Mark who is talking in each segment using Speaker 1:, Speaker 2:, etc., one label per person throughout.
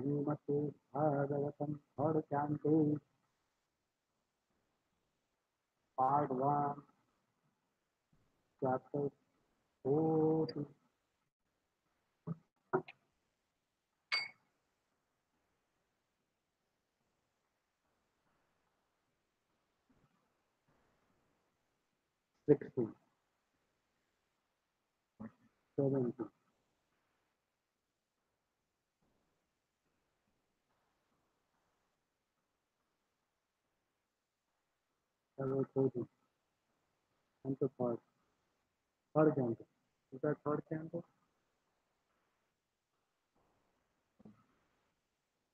Speaker 1: श्रीमते Bhagavatam third canto part one chapter 4 60 70 40 and the third canto. Is that third canto?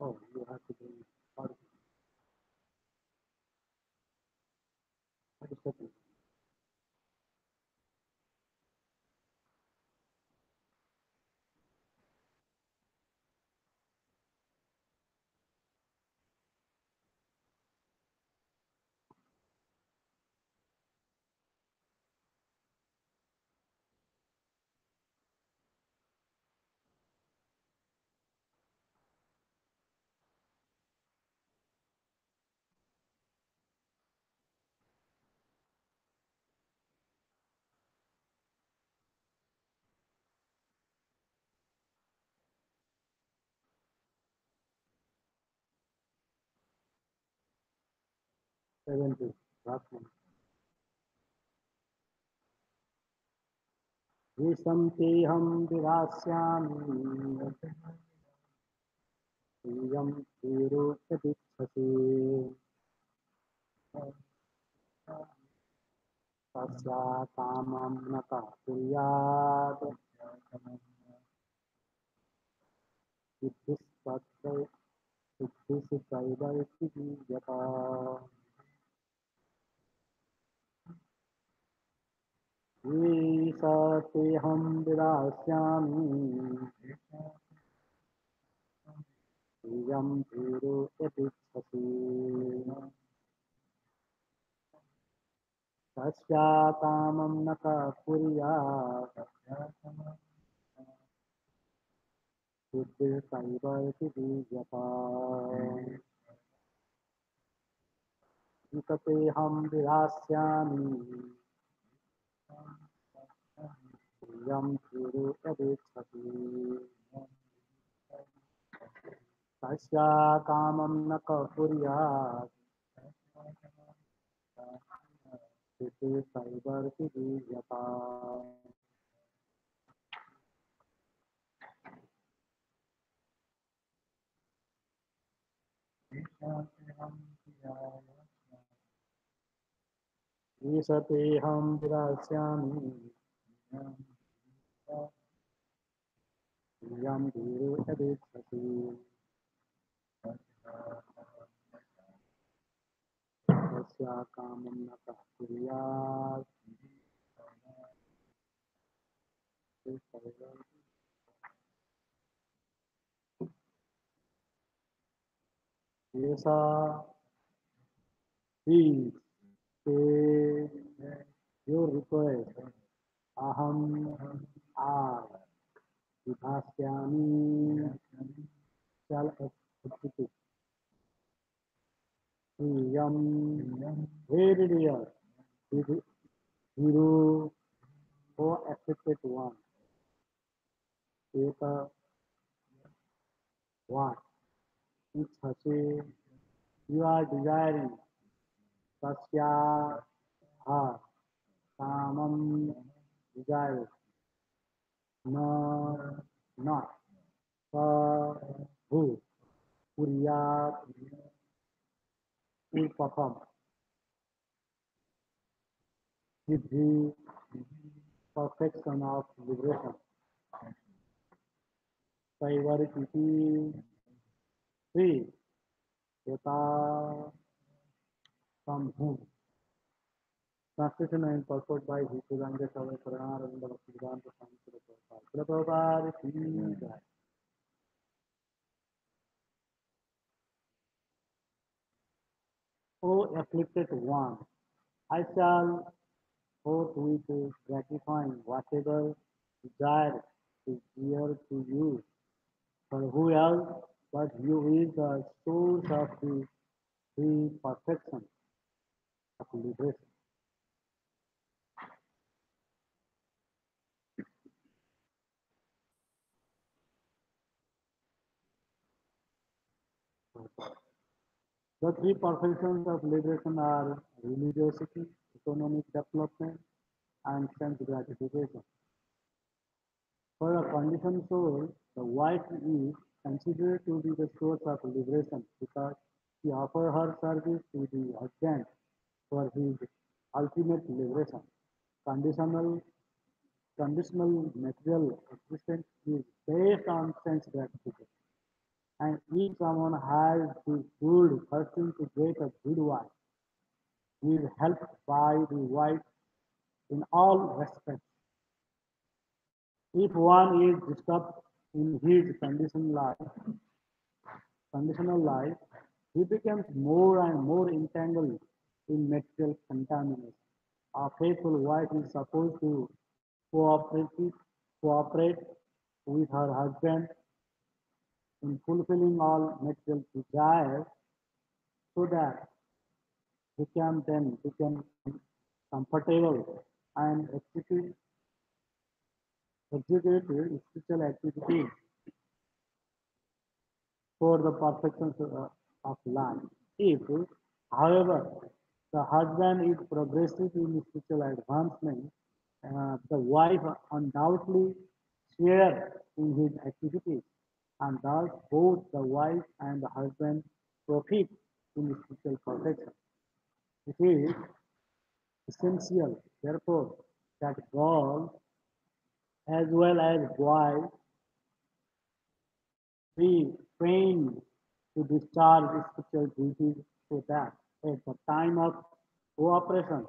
Speaker 1: Oh, you have to do third. What is second? 70. Last one. विषन्तेऽहं विधास्यामि प्रियं प्रेरोपदिच्छसि तस्या कामं न कुर्यात् सिद्धिस्तत्रैव यथा ईशतेऽहं विधास्यामि प्रियं प्रेरोपदिच्छसि तस्या कामं न कुर्यात् सिद्धिस्तत्रैव यथा ईशतेऽहं विधास्यामि प्रियं प्रेरोपदिच्छसि तस्या कामं न कुर्यात् सिद्धिस्तत्रैव यथा ईशतेऽहं विधास्यामि प्रियं प्रेरोपदिच्छसि तस्या कामं न कुर्यात् ऐसा ही से your request aham I vibhasyami shall execute priyam very dear hero or accepted one eta what इच्छसे you are desiring tasya ha kamam desire na not sa who kuryat will perform siddhi perfection of liberation Saivarikiti Sri Yata from whom? Translation and purport by Hikuranga Savai Purana Ravindra Bhaktivedanta Swami Srila Prabhupada. Prabhupada O afflicted one, I shall forthwith gratifying whatever desire is dear to you. For who else but you is the source of the perfection of liberation. The three perfections of liberation are religiosity, economic development, and sense gratification. For a conditioned soul, the wife is considered to be the source of liberation because she offers her service to the husband for his ultimate liberation. Conditional conditional material existence is based on sense gratification. And if someone has the good person to get a good wife, he is helped by the wife in all respects. If one is disturbed in his conditional life, he becomes more and more entangled in material contamination. A faithful wife is supposed to cooperate, cooperate with her husband in fulfilling all material desires so that he can then become comfortable and execute spiritual activities for the perfection of life. If, however, the husband is progressive in spiritual advancement, the wife undoubtedly shares in his activities, and thus both the wife and the husband profit in spiritual perfection. It is essential, therefore, that girls as well as boys be trained to discharge spiritual duties so that at the time of cooperation,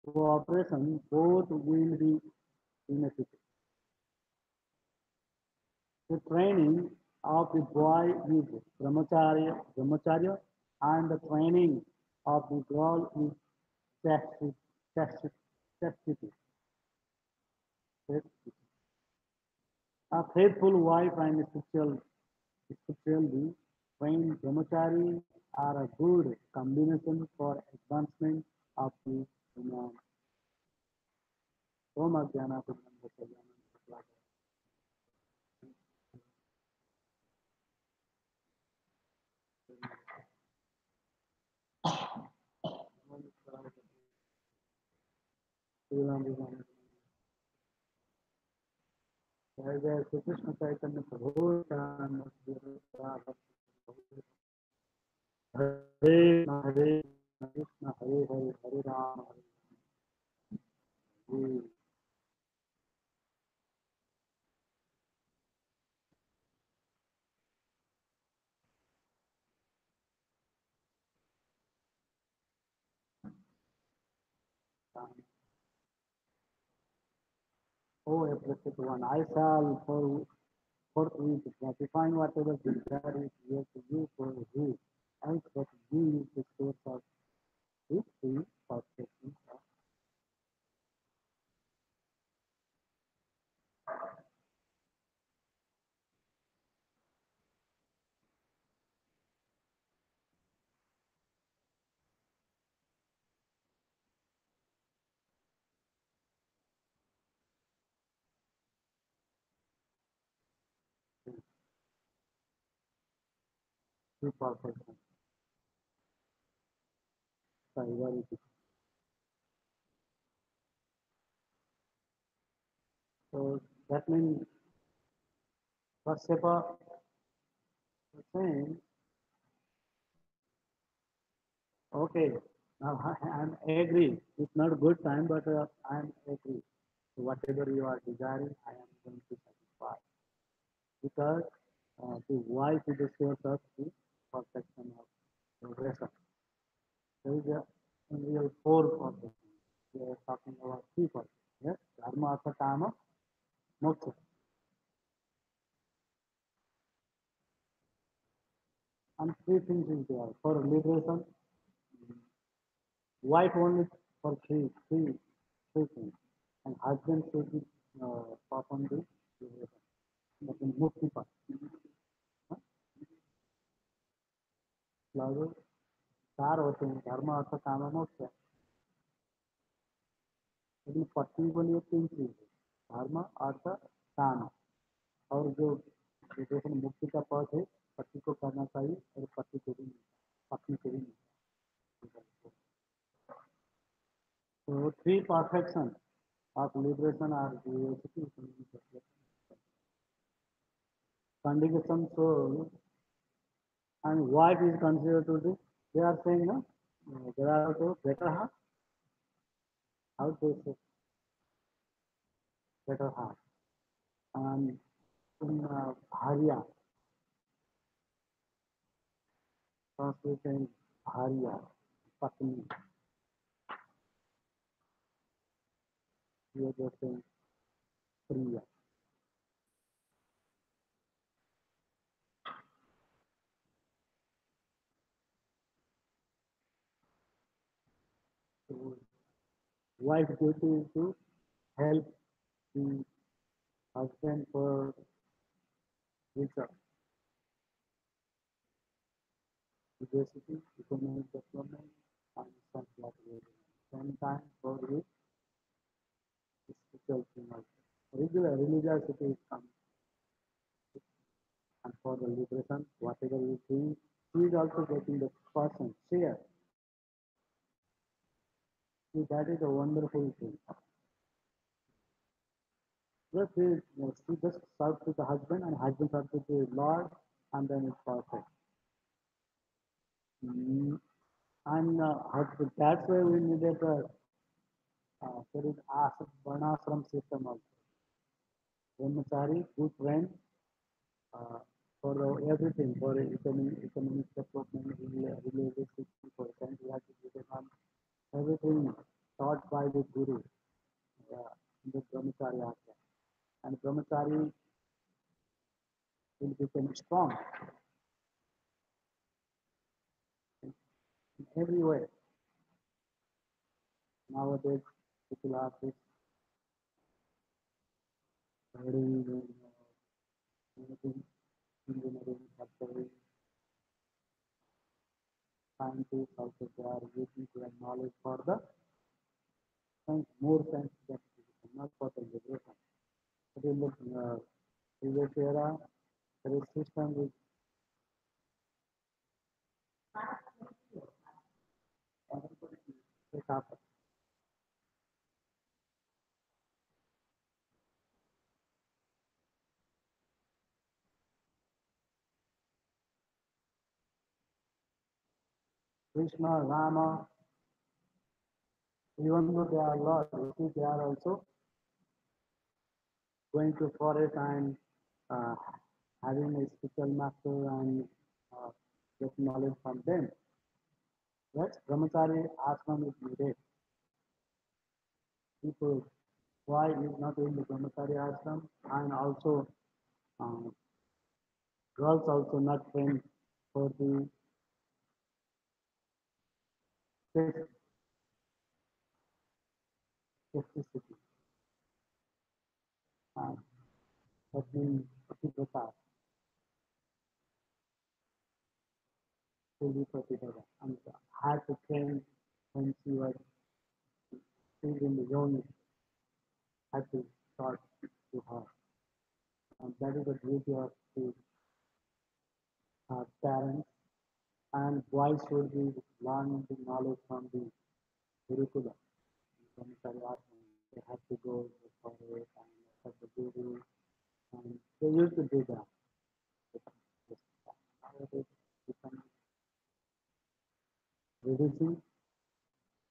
Speaker 1: both will be benefited. The training of the boy is brahmacharya, and the training of the girl is chastity. chastity, chastity. A faithful wife and spiritually trained brahmachari are a good combination for advancement of the human. Om Ajnana Padmanabhasya जय जय श्री कृष्ण चैतन्य प्रभु नित्यानंद हरे कृष्ण हरे हरे हरे राम हरे Ram. Oh, blessed one, I shall forthwith gratifying whatever desire is here to you for you, else but you is the source of this free perfection. Free perfection. Very good. So that means first step of saying, okay, now I'm agree. It's not a good time, but I'm agree. So whatever you are desiring, I am going to satisfy. Because the wife is the source of the perfection of progression. There is a real four perfection. We are talking about three perfection. Yes, dharma, artha, kama, moksha. And three things is there. For liberation, wife only for three. लेकिन पति को लिए तीन चीज है, धर्म अर्थ काम। और जो विदेशन मुक्ति का पथ है पति को करना चाहिए और पति को भी नहीं, पत्नी को भी नहीं। So three perfection of liberation are diversity, conjugation soul, and what is considered to be. They are saying, no, there are also better half. How they say better half, and in Bharya, translation Bharya, Patni, here they are saying Priya. So wife duty is to help the husband for his diversity, economic development, and something like that. Sometimes for his spiritual thing also. Regular religiosity is coming, and for the liberation, whatever he doing, he is also getting the person share. See, that is a wonderful thing. Just she just serves to the husband, and husband serves to the Lord, and then it's perfect. Mm, and that's why we needed there is varnashram system also. Brahmachari, good friend, uh, for everything, for economic development, relationship, for friends, we have to give them everything taught by the Guru, in the Brahmachari ashram. And Brahmachari will become strong in every way. Nowadays, people are this studying, anything, engineering, doctoring, scientists also they are using their knowledge for the science, more science than not for the liberation. But in the previous era, the system is set up. Krishna, Rama, even though they are Lord, you see, they are also going to forest and uh, having a spiritual master and uh, get knowledge from them. Yes, brahmachari ashram is needed. People, why is not in the brahmachari ashram, and also uh, girls also not trained for the electricity. Uh, has been Patiprata, fully Patiprata, and had to train when she was still in the young, had to start to her. And that is the duty of the parents. And boys should be learn the knowledge from the Gurukula. From Sarvasana. They have to go to the forest and have the guru. And they used to do that. Nowadays, become reducing,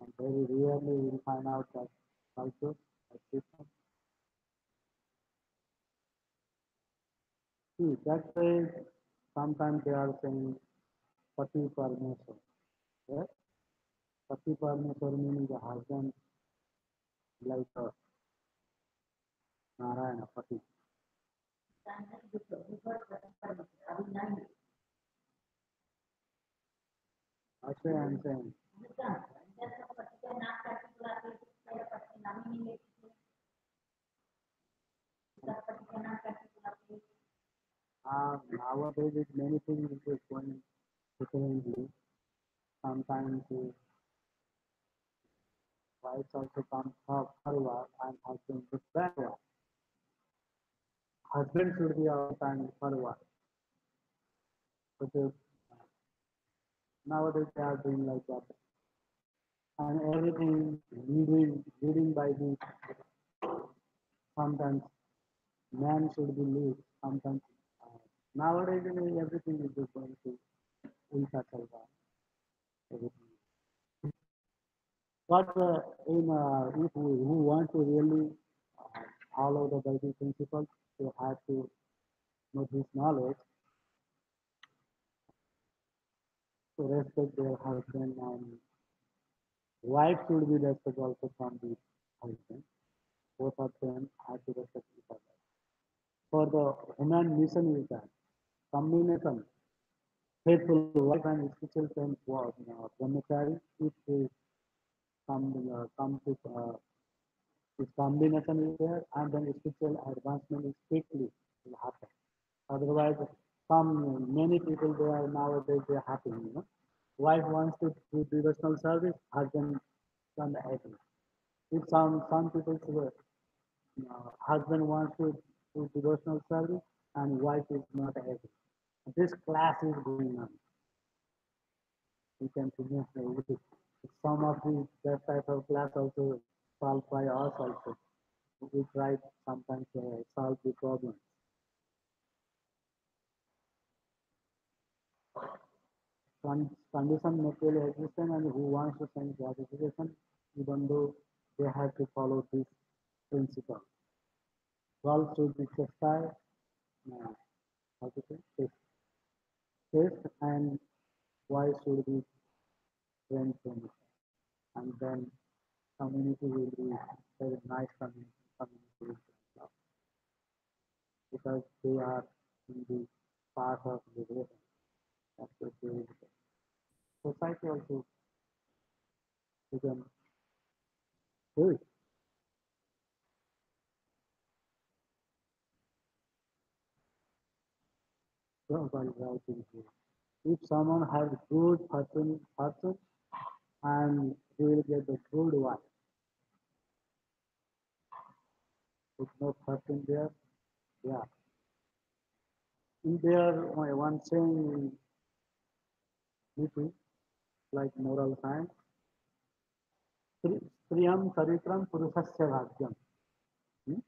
Speaker 1: and very rarely we will find out that culture, that system. See, that's why sometimes they are saying Pati Parmeshwar. Yes? Pati Parmeshwar meaning the husband like Narayana, Pati. That's why I'm saying. Nowadays, with many things which is going differently. Sometimes wife it's also comes forward and husband is backward. Husband should be all the time forward. But nowadays they are doing like that. And everything leading by the sometimes man should be lead. Sometimes nowadays everything is just going to ulta chalta. Everything. But if we who want to really follow the Bible principles, they have to know this knowledge to respect their husband and wife should be respect also from the husband. Both of them have to respect each other. For the human mission is that combination, faithful wife and spiritual friend was brahmachari. If they come to this combination is there, and then spiritual advancement is quickly will happen. Otherwise, some many people they are nowadays they are happy. Wife wants to do devotional service, husband can agree. If some people husband wants to do devotional service and wife is not agree. This class is going on. We can finish with some of the that type of class also solved by us also. We try sometimes to solve the problem. Condition material existence and who wants to send gratification, even though they have to follow this principle. Girls should be chastised, uh, how to say, chaste, and boys should be trained from it. And then community will be very nice community will be up because they are in the part of the relation. That's what they will be. Society also become good. Nobody else is good. If someone has good person and he will get the good wife. With no person there, yeah. In there, one saying in it, like moral science, Priyam Charitram Purusasya Bhagyam. Hmm?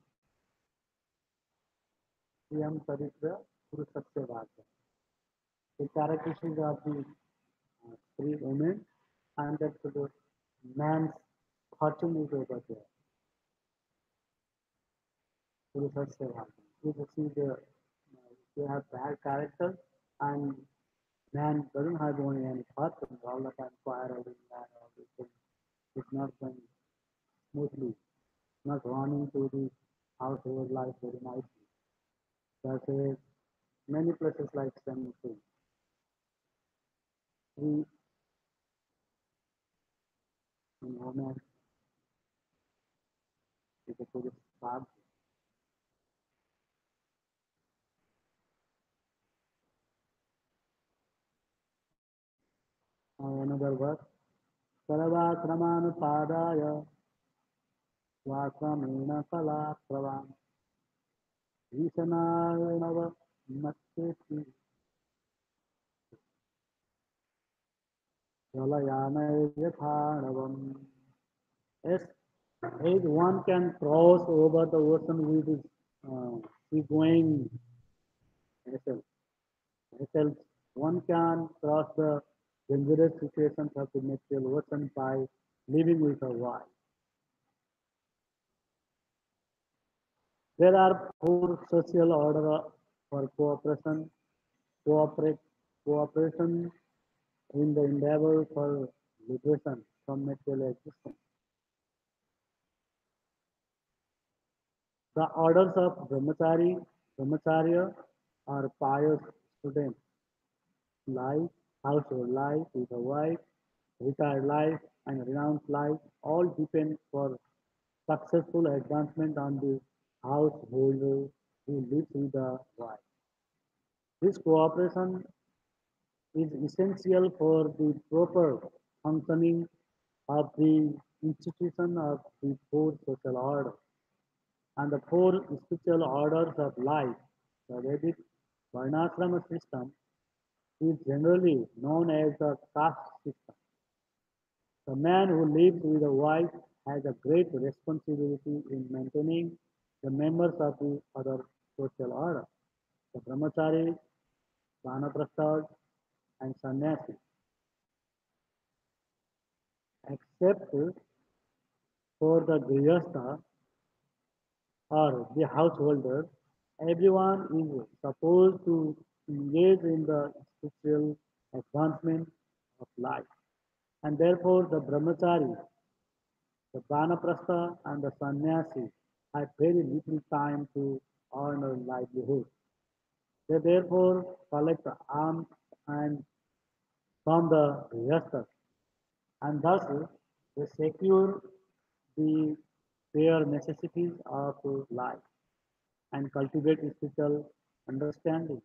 Speaker 1: Priyam Charitra Purusasya Bhagyam. The characteristics of the three women and that the man's fortune is over there. Purusasya Bhagyam. You see they have bad character and man doesn't have only any fortune all the time quarreling and all these things. It's not going smoothly, not running to the household life very nicely. There's many places like same thing. We in women is a good start. Another verse. सर्वाक्रमानुसादाय स्वाक्रमेण कलाप्रवान् भीषणार्णव मत्स्येति जलयानैर्यथाणवम्. Yes, if one can cross over the ocean with his going vessel, vessels, one can cross the dangerous situations of the material ocean by living with a wife. There are four social order for cooperate, cooperation in the endeavor for liberation from material existence. The orders of brahmacharya are pious students, life, household life with a wife, retired life, and renounced life all depend for successful advancement on the householder who lives with the wife. This cooperation is essential for the proper functioning of the institution of the four social order and the four spiritual orders of life. The Vedic Varnashrama system is generally known as the caste system. The man who lives with a wife has a great responsibility in maintaining the members of the other social order. The brahmacharis, vanaprasthas, and sannyasis, except for the grihastha or the householder, everyone is supposed to engage in the spiritual advancement of life. And therefore, the brahmachari, the vanaprastha, and the sannyasi have very little time to earn a livelihood. They therefore collect alms and from the grihasthas, and thus they secure the bare necessities of life and cultivate spiritual understanding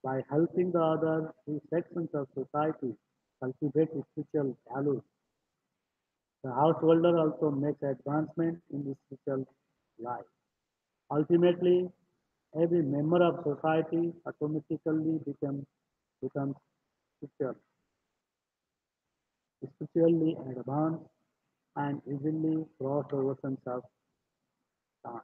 Speaker 1: by helping the other three sections of society cultivate spiritual values. The householder also makes advancement in the spiritual life. Ultimately, every member of society automatically becomes spiritual, spiritually advanced, and easily cross the oceans of time.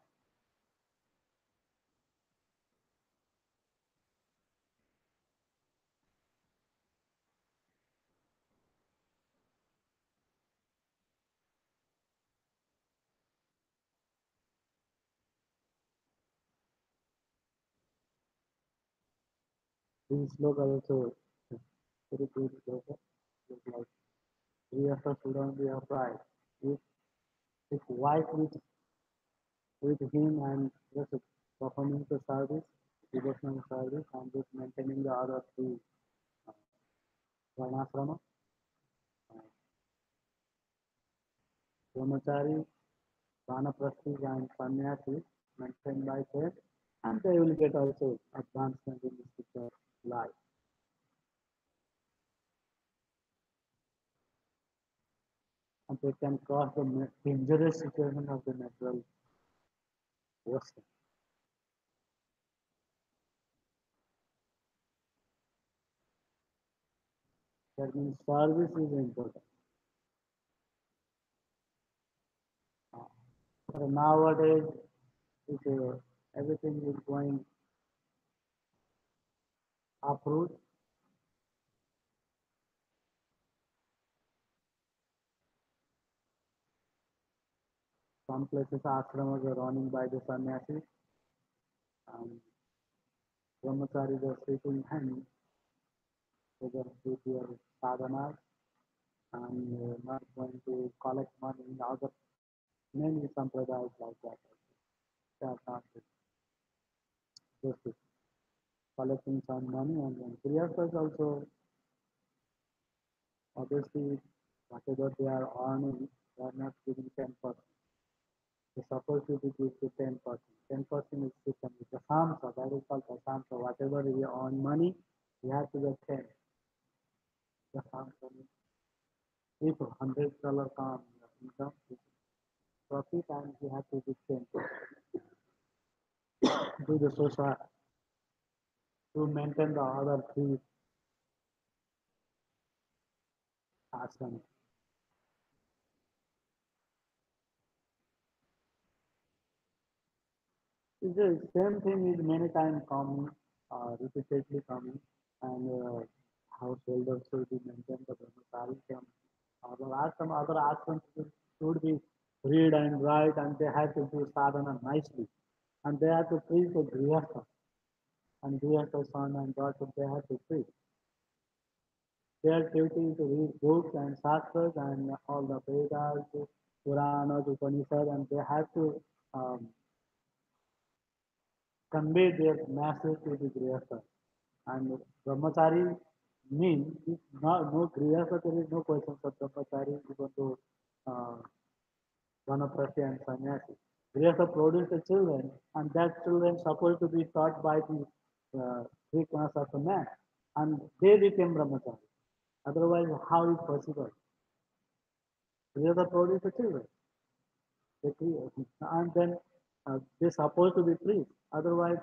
Speaker 1: This sloka also very good sloka. Look like we also shouldn't be afraid. If if wife with him and just performing the service, devotional service, and just maintaining the other three uh, varnashrama, uh, brahmachari, vanaprasthis, and sannyasis maintained by them, and they will get also advancement in this future life, and they can cross the dangerous situation of the natural ocean. That means service is important. Uh, but nowadays, if everything is going uproot, some places ashramas are running by the sannyasis, and brahmacharis are sitting and they just do their sadhanas and not going to collect money in other many sampradayas like that. They are not just collecting some money and then Grihasthas also obviously whatever they are earning, they are not giving 10%. They supposed to be give to 10%. 10% is system. It's a samsa, that is called a samsa. Whatever we earn money, we have to get 10. The samsa means if $100 come income, profit and we have to give 10 to the society to maintain the other three ashrams. It's the same thing is many times coming, repeatedly coming, and householders should be maintained the brahmachari camp. Other ashrams should be read and write, and they have to do sadhana nicely, and they have to preach the grihastha, and grihastha son and daughter they have to preach. Their duty is to read books and shastras and all the Vedas, Puranas, Upanishads, and they have to um, convey their message to the grihastha. And brahmachari means if no grihastha, there is no question for brahmachari, even though uh, vanaprastha and sannyasi. Grihastha produce the children, and that children supposed to be taught by the three class of the man, and they became brahmachari. Otherwise, how is possible? They are produce the children. They create, and then they're supposed to be free. Otherwise,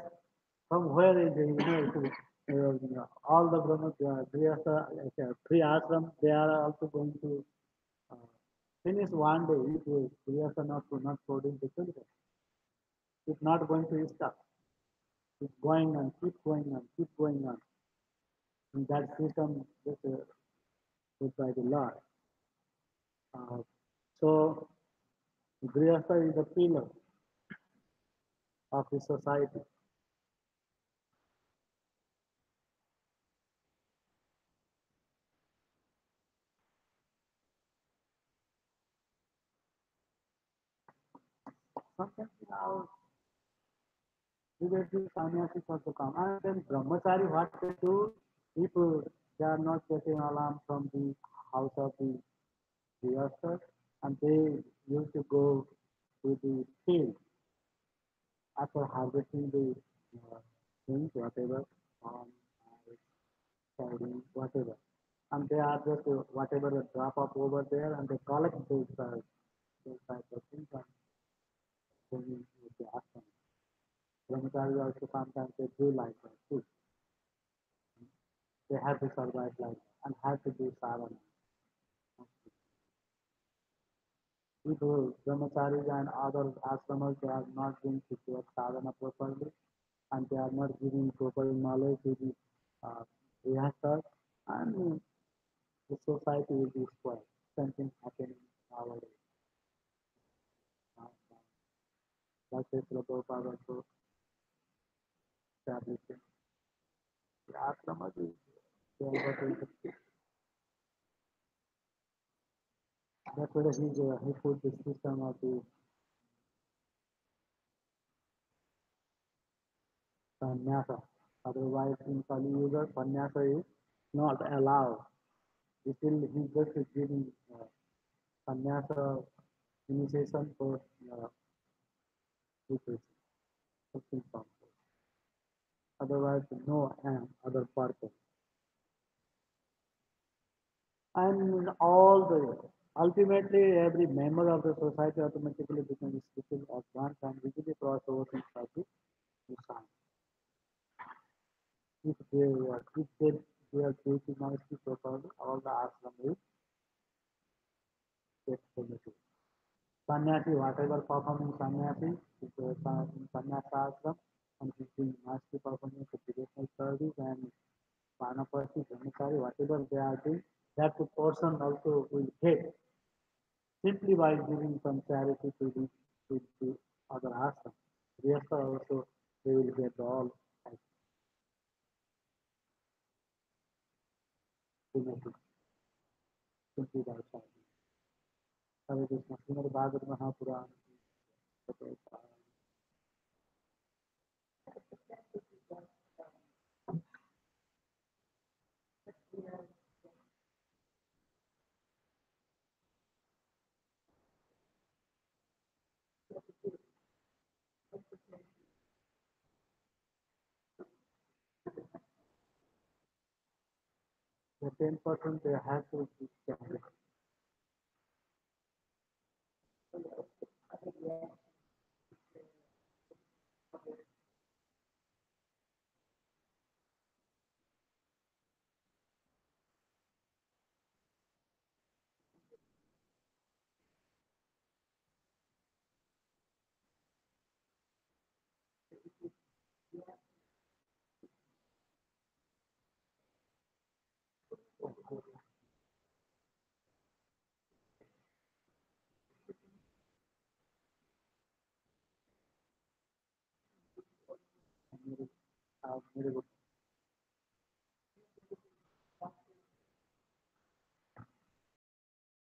Speaker 1: from where is the, all the Brahma, three ashram, they are also going to uh, finish one day if Grihastha not produce the children. It's not going to stop. It's going on, keep going on, keep going on. And that system is put by the Lord. Uh, so Grihastha is the pillar of the society. Sometimes now previously sannyasis also come. And then brahmachari, what they do, if they are not getting alarm from the house of the grihastha, and they used to go to the field after harvesting the uh, things, whatever, um, whatever. And they are just whatever the drop up over there, and they collect those type of things and bring it to the ashram. Brahmachari also sometimes they do like that too. They have to survive like that and have to do sadhana. If brahmacharis and other ashramas they are not doing Shikshya sadhana properly and they are not giving proper knowledge to the grihasthas, and the society will be spoiled. Something happening nowadays. Uh, That's it, Prabhupada also establishing the ashramas is that's where he put the system of the sannyasa. Otherwise, in Kali Yuga, sannyasa is not allowed. Still, he just giving sannyasa initiation for people, something from otherwise no other purpose. And all the ultimately every member of the society automatically becomes spiritual at once and visually cross over in practice to sign. If they are treated nicely properly, all the ashram will get benefit. Sannyasi, whatever performing sannyasi, is in sannyasa ashram, and he's doing nicely performing the devotional service and Vanapasti, Brahmachari, whatever they are doing, that the person also will get simply by giving some charity to other ashram. Yes, also they will get all as benefit simply by charity. Hare Krishna, Srimad Bhagavad Mahapurana. The 10% they have to be charity. Very good.